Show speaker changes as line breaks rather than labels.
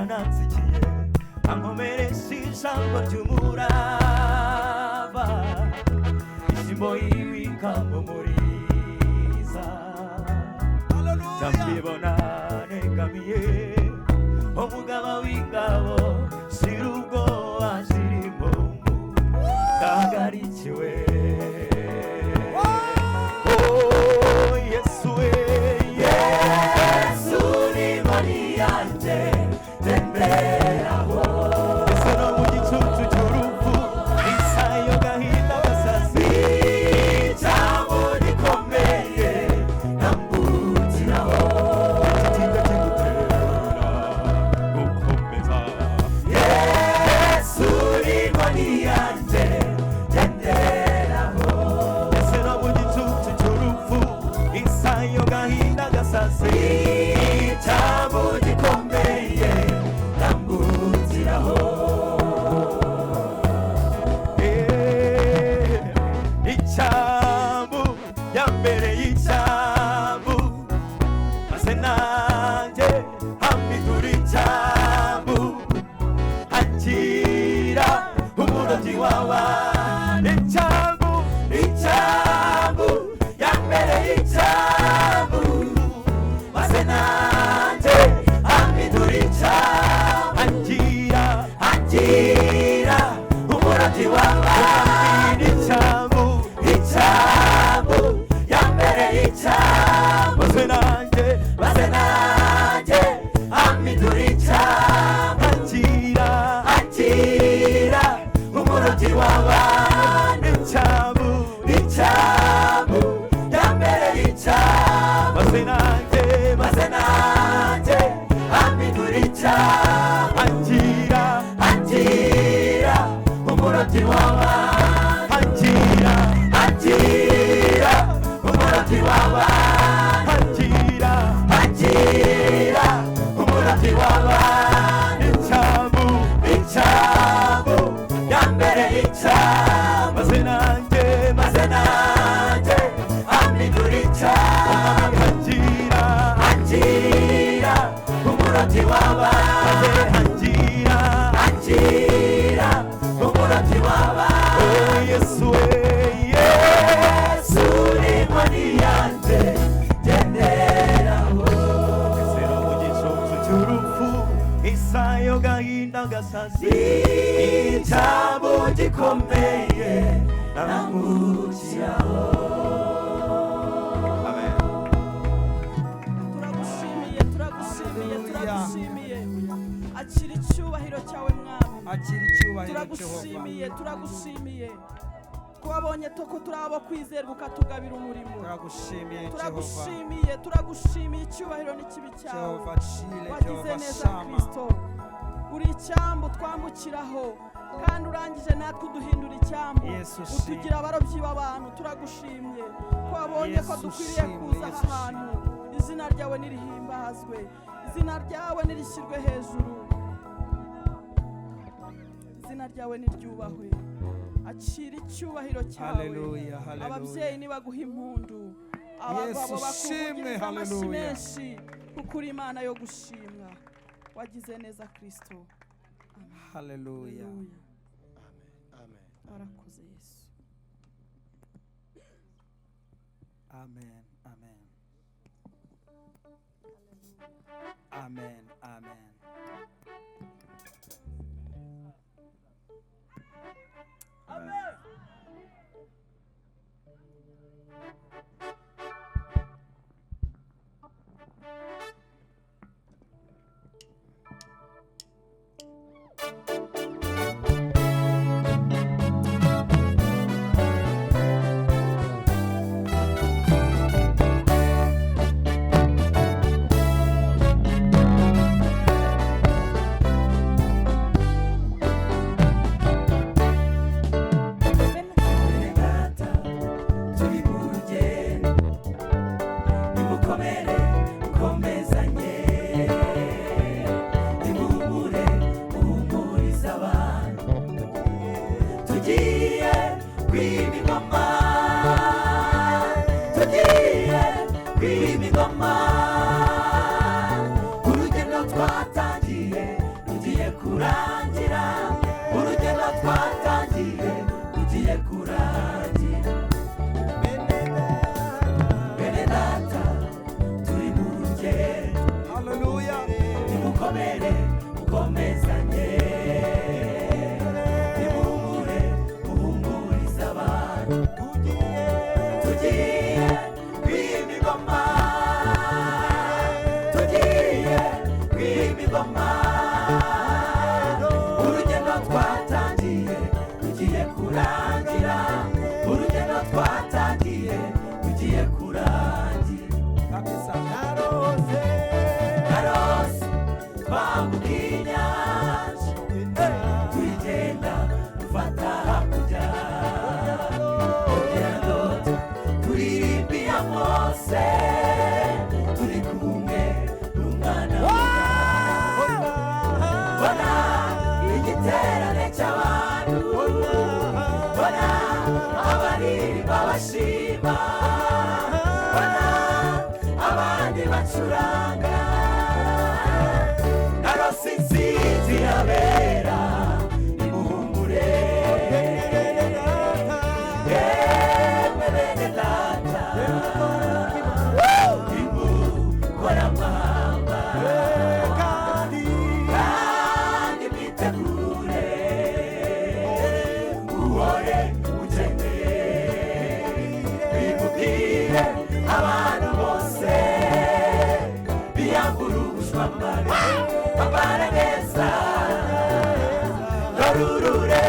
yaranansikiye ankomeresha ijambo ry'umurava ishimbo y'ibikambo muriza ndambibona negamiye umugaba w'ingabo shira ubwoba shira impumu ndahagarikiwe
turagushimiye twabonye toko turabo kwizerwa ukatugabira umurimo turagushimiye icyubahiro n'ikibi cyawe wagize neza Kristo uri icyambu twambukiraho kandi urangije natwe uduhindura icyambu utugira abarobyi b'abantu turagushimye twabonye ko dukwiriye kuza aha hantu izina ryawe nirihimbazwe izina ryawe nirishyirwe hejuru izina ryawe niryubahwe acira icyubahiro cyawe ababyeyi nibaguha impundu abagabo bakuvugiriza amashyi menshi kuko uri Imana yo gushimwa wagize neza Kristo
haleluya
amen warakoze Yesu
amen amen amen amen
amen
urugendo twatangiye urugendo twatangiye rugiye kurangira, urugendo twatangiye rugiye kurangira. narose twambuka inyanja, tugenda dufata hakurya, urugendo turirimbiye Mose, turi kumwe n'umwana w'Imana. Bona igiterane cy'abantu, bona abaririmba bashima, bona abandi bacuranga. narose intsinzi irabera, nimuhumure yemwe bene data, nimukore amahamba kandi mwitegure, uhore ukeneye, bimubwire abantu bose biyambura ubushwambare, bambare neza, dore urure